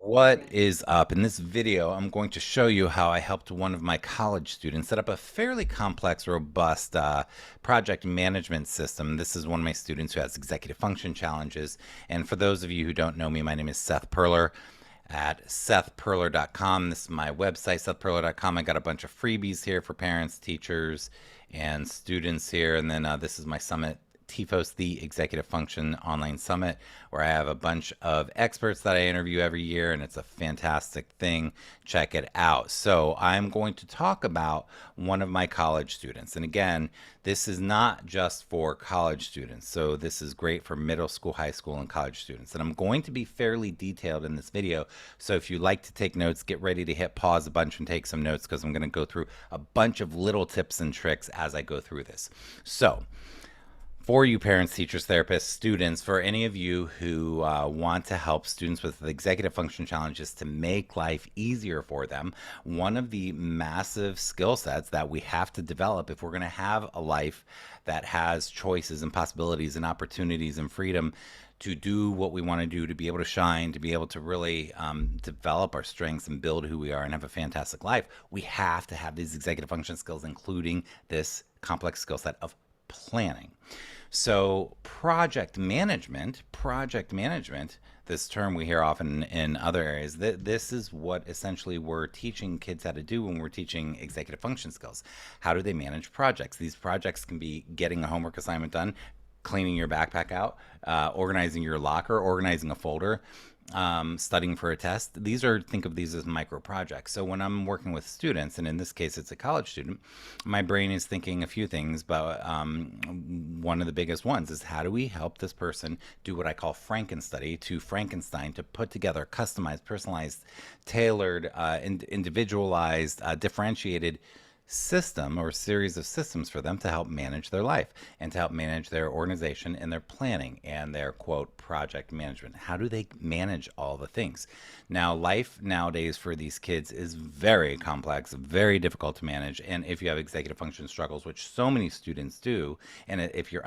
What is up? In this video, I'm going to show you how I helped one of my college students set up a fairly complex, robust project management system. This is one of my students who has executive function challenges. And for those of you who don't know me, my name is Seth Perler at sethperler.com. This is my website, sethperler.com. I got a bunch of freebies here for parents, teachers, and students here. And then this is my summit, TFOS, the Executive Function Online Summit, where I have a bunch of experts that I interview every year, and it's a fantastic thing. Check it out. So I'm going to talk about one of my college students. And again, this is not just for college students. So this is great for middle school, high school, and college students. And I'm going to be fairly detailed in this video. So if you like to take notes, get ready to hit pause a bunch and take some notes, because I'm going to go through a bunch of little tips and tricks as I go through this. So for you parents, teachers, therapists, students, for any of you who want to help students with executive function challenges to make life easier for them, one of the massive skill sets that we have to develop if we're going to have a life that has choices and possibilities and opportunities and freedom to do what we want to do, to be able to shine, to be able to really develop our strengths and build who we are and have a fantastic life, we have to have these executive function skills, including this complex skill set of planning. So project management, this term we hear often in other areas, this is what essentially we're teaching kids how to do when we're teaching executive function skills. How do they manage projects? These projects can be getting a homework assignment done, cleaning your backpack out, organizing your locker, organizing a folder, studying for a test. Think of these as micro projects. So when I'm working with students, and in this case it's a college student, my brain is thinking a few things, but one of the biggest ones is, how do we help this person do what I call Frankenstudy, to Frankenstein, to put together customized, personalized, tailored, individualized, differentiated system or series of systems for them to help manage their life and to help manage their organization and their planning and their, quote, project management. How do they manage all the things? Now, life nowadays for these kids is very complex, very difficult to manage. And if you have executive function struggles, which so many students do, and if you're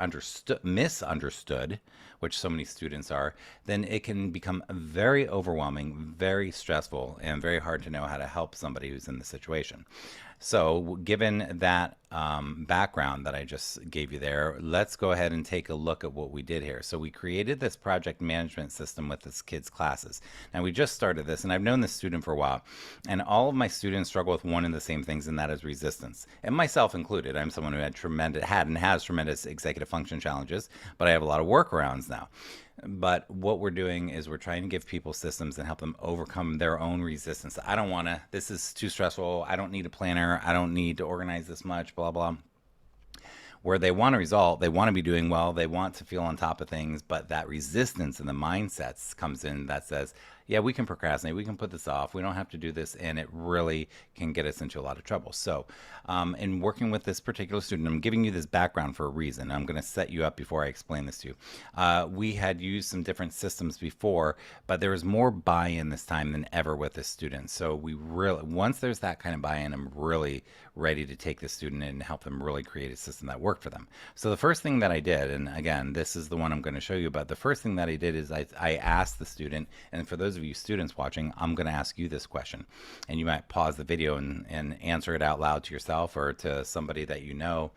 misunderstood, which so many students are, then it can become very overwhelming, very stressful, and very hard to know how to help somebody who's in the situation. So given that background that I just gave you there, let's go ahead and take a look at what we did here. So we created this project management system with this kid's classes. Now we just started this, and I've known this student for a while, and all of my students struggle with one and the same things, and that is resistance. And myself included. I'm someone who had and has tremendous executive function challenges, but I have a lot of workarounds now. But what we're doing is we're trying to give people systems and help them overcome their own resistance. I don't want to, this is too stressful. I don't need a planner. I don't need to organize this much, blah, blah. Where they want a result, they want to be doing well, they want to feel on top of things, but that resistance and the mindsets comes in that says, yeah, we can procrastinate, we can put this off, we don't have to do this, and it really can get us into a lot of trouble. So in working with this particular student, I'm giving you this background for a reason. I'm going to set you up before I explain this to you. We had used some different systems before, but there was more buy-in this time than ever with this student. So we really, once there's that kind of buy-in, I'm really ready to take the student in and help them really create a system that worked for them. So the first thing that I did, and again, this is the one I'm going to show you, but the first thing that I did is I asked the student, and for those of you students watching, I'm going to ask you this question, and you might pause the video and answer it out loud to yourself or to somebody that you know.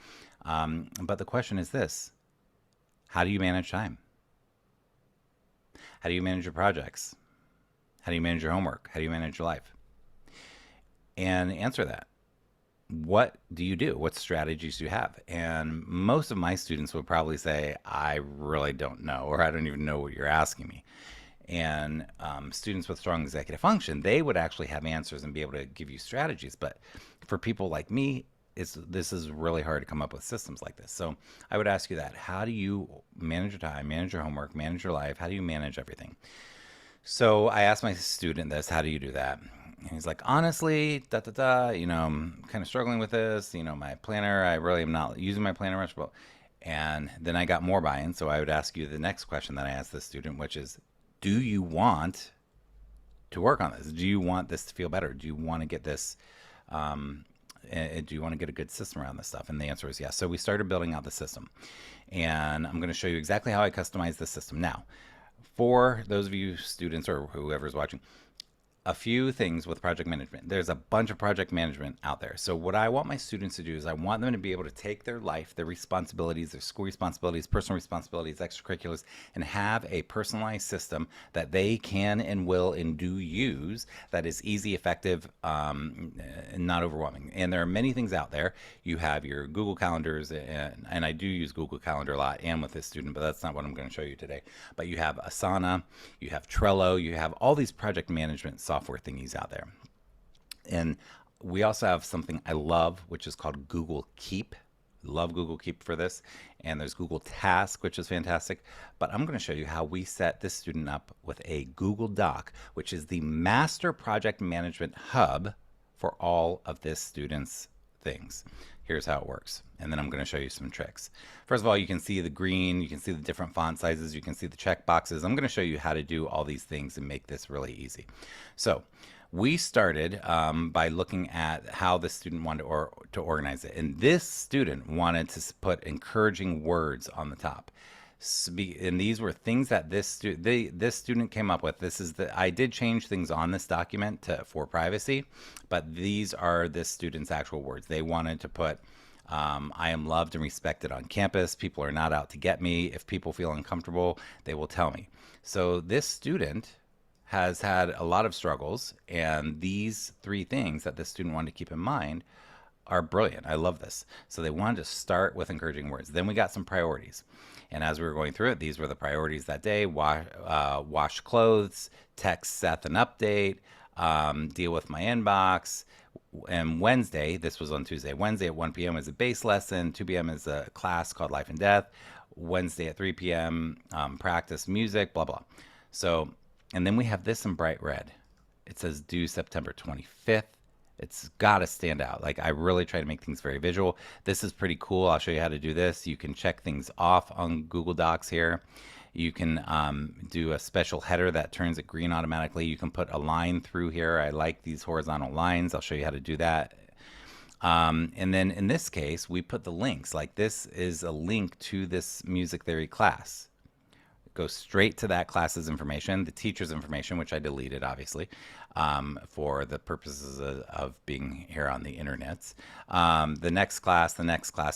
But the question is this: how do you manage time? How do you manage your projects? How do you manage your homework? How do you manage your life? And answer that. What do you do? What strategies do you have? And most of my students would probably say, I really don't know, or I don't even know what you're asking me. And students with strong executive function, they would actually have answers and be able to give you strategies. But for people like me, this is really hard to come up with systems like this. So I would ask you that. How do you manage your time, manage your homework, manage your life? How do you manage everything? So I asked my student this, how do you do that? And he's like, honestly, I'm kind of struggling with this. My planner, I really am not using my planner much. And then I got more buy-in. So I would ask you the next question that I asked this student, which is, do you want to work on this? Do you want this to feel better? Do you want to get this? Do you want to get a good system around this stuff? And the answer is yes. So we started building out the system. And I'm going to show you exactly how I customize the system. Now, for those of you students or whoever's watching, a few things with project management. There's a bunch of project management out there. So what I want my students to do is I want them to be able to take their life, their responsibilities, their school responsibilities, personal responsibilities, extracurriculars, and have a personalized system that they can and will and do use that is easy, effective, and not overwhelming. And there are many things out there. You have your Google Calendars, and I do use Google Calendar a lot and with this student, but that's not what I'm going to show you today. But you have Asana, you have Trello, you have all these project management software thingies out there. And we also have something I love, which is called Google Keep. Love Google Keep for this. And there's Google Task, which is fantastic. But I'm going to show you how we set this student up with a Google Doc, which is the master project management hub for all of this student's things. Here's how it works. And then I'm going to show you some tricks. First of all, you can see the green, you can see the different font sizes, you can see the check boxes. I'm going to show you how to do all these things and make this really easy. So we started by looking at how the student wanted to organize it. And this student wanted to put encouraging words on the top. And these were things that this student came up with. I did change things on this document for privacy, but these are this student's actual words. They wanted to put, I am loved and respected on campus. People are not out to get me. If people feel uncomfortable, they will tell me. So this student has had a lot of struggles, and these 3 things that this student wanted to keep in mind are brilliant. I love this. So they wanted to start with encouraging words. Then we got some priorities. And as we were going through it, these were the priorities that day: wash clothes, text Seth an update, deal with my inbox. And Wednesday, this was on Tuesday, Wednesday at 1 p.m. is a base lesson, 2 p.m. is a class called Life and Death, Wednesday at 3 p.m. Practice music, blah, blah. So, and then we have this in bright red. It says due September 25th. It's got to stand out. Like, I really try to make things very visual. This is pretty cool. I'll show you how to do this. You can check things off on Google Docs here. You can do a special header that turns it green automatically. You can put a line through here. I like these horizontal lines. I'll show you how to do that. And then in this case, we put the links. Like, this is a link to this music theory class. Go straight to that class's information, the teacher's information, which I deleted, obviously, for the purposes of being here on the internets. The next class.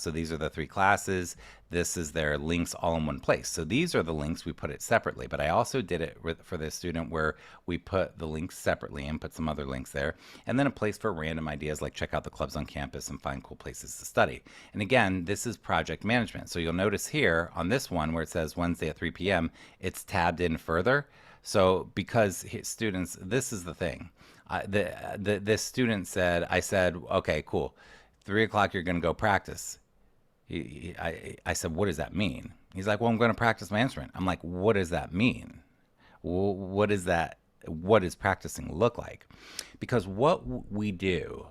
So these are the 3 classes. This is their links all in one place. So these are the links. We put it separately, but I also did it for this student where we put the links separately and put some other links there, and then a place for random ideas like check out the clubs on campus and find cool places to study. And again, this is project management. So you'll notice here on this one where it says Wednesday at 3 p.m., it's tabbed in further. So because students, this is the thing. This student said, I said, okay, cool. 3 o'clock, you're going to go practice. I said, what does that mean? He's like, well, I'm going to practice my instrument. I'm like, what does that mean? What is that? What does practicing look like? Because what we do,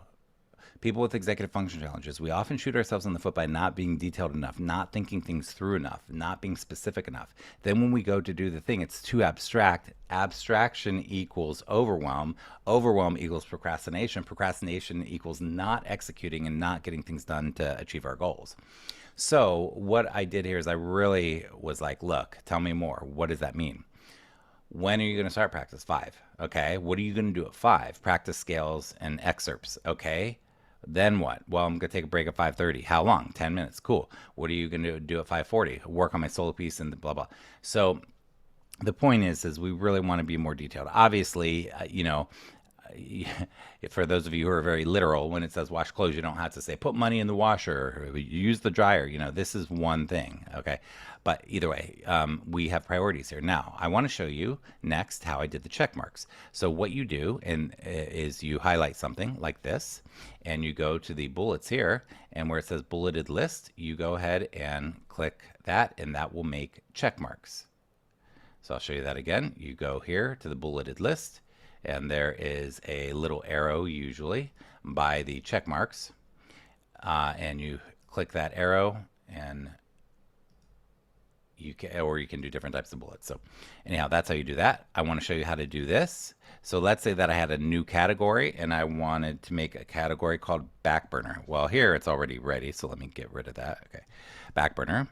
people with executive function challenges, we often shoot ourselves in the foot by not being detailed enough, not thinking things through enough, not being specific enough. Then when we go to do the thing, it's too abstract. Abstraction equals overwhelm. Overwhelm equals procrastination. Procrastination equals not executing and not getting things done to achieve our goals. So what I did here is I really was like, look, tell me more. What does that mean? When are you going to start practice? 5. Okay. What are you going to do at 5? Practice scales and excerpts. Okay. Then what? Well, I'm going to take a break at 5:30. How long? 10 minutes. Cool. What are you going to do at 5:40? Work on my solo piece and blah, blah. So the point is we really want to be more detailed. Obviously, for those of you who are very literal, when it says wash clothes, you don't have to say put money in the washer or use the dryer. This is one thing. Okay. But either way, we have priorities here. Now, I want to show you next how I did the check marks. So what you do is you highlight something like this, and you go to the bullets here, and where it says bulleted list, you go ahead and click that, and that will make check marks. So I'll show you that again. You go here to the bulleted list, and there is a little arrow usually by the check marks, and you click that arrow, and you can do different types of bullets. So anyhow, that's how you do that. I want to show you how to do this. So let's say that I had a new category and I wanted to make a category called back burner. Well, here it's already ready, so let me get rid of that. Okay, back burner.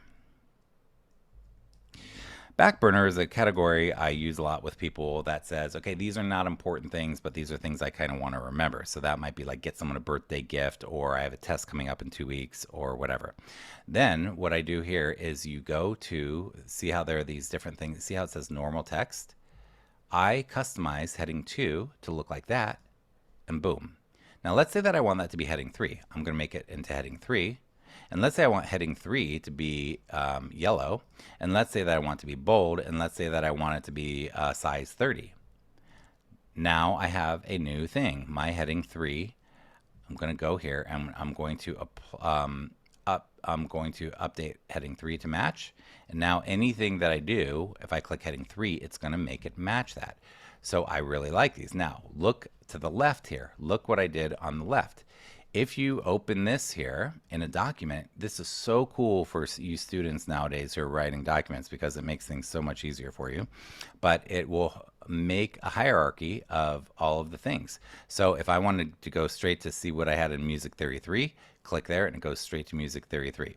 Back burner is a category I use a lot with people that says, okay, these are not important things, but these are things I kind of want to remember. So that might be like get someone a birthday gift, or I have a test coming up in 2 weeks, or whatever. Then what I do here is you go to see how there are these different things. See how it says normal text? I customize heading 2 to look like that, and boom. Now let's say that I want that to be heading 3. I'm going to make it into heading 3. And let's say I want heading 3 to be yellow. And let's say that I want it to be bold. And let's say that I want it to be size 30. Now I have a new thing. My heading 3, I'm going to go here and I'm going to update heading 3 to match. And now anything that I do, if I click heading 3, it's going to make it match that. So I really like these. Now look to the left here. Look what I did on the left. If you open this here in a document, this is so cool for you students nowadays who are writing documents because it makes things so much easier for you. But it will make a hierarchy of all of the things. So if I wanted to go straight to see what I had in Music Theory 3, click there and it goes straight to Music Theory 3.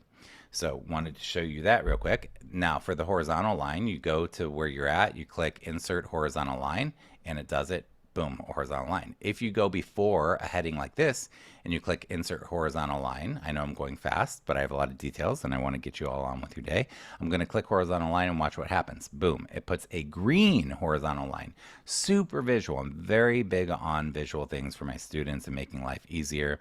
So wanted to show you that real quick. Now for the horizontal line, you go to where you're at, you click Insert Horizontal Line, and it does it. Boom, horizontal line. If you go before a heading like this and you click Insert Horizontal Line, I know I'm going fast, but I have a lot of details and I want to get you all on with your day. I'm going to click horizontal line and watch what happens. Boom, it puts a green horizontal line. Super visual. I'm very big on visual things for my students and making life easier.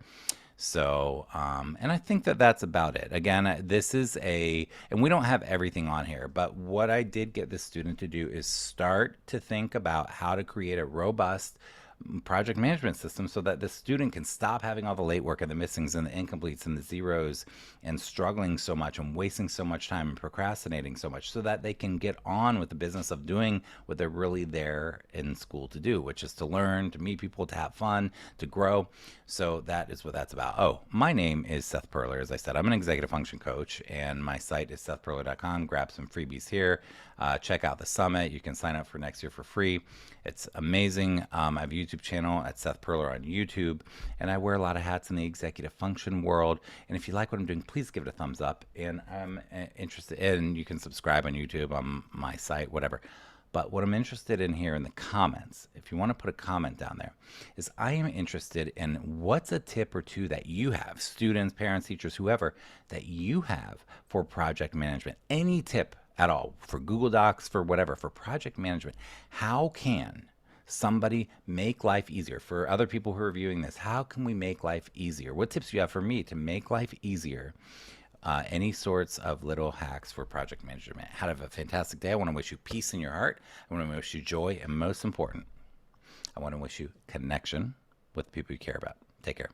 So, and I think that that's about it. Again, this is and we don't have everything on here, but what I did get the student to do is start to think about how to create a robust project management system so that the student can stop having all the late work and the missings and the incompletes and the zeros and struggling so much and wasting so much time and procrastinating so much, so that they can get on with the business of doing what they're really there in school to do, which is to learn, to meet people, to have fun, to grow. So that is what that's about. Oh, my name is Seth Perler. As I said, I'm an executive function coach, and my site is sethperler.com. Grab some freebies here. Check out the summit. You can sign up for next year for free. It's amazing. I have a YouTube channel at Seth Perler on YouTube, and I wear a lot of hats in the executive function world. And if you like what I'm doing, please give it a thumbs up. And I'm interested in, you can subscribe on YouTube, on my site, whatever. But what I'm interested in here in the comments, if you want to put a comment down there, is I am interested in what's a tip or two that you have, students, parents, teachers, whoever, that you have for project management. Any tip at all, for Google Docs, for whatever, for project management. How can somebody make life easier? For other people who are viewing this, how can we make life easier? What tips do you have for me to make life easier? Any sorts of little hacks for project management. Have a fantastic day. I want to wish you peace in your heart. I want to wish you joy. And most important, I want to wish you connection with people you care about. Take care.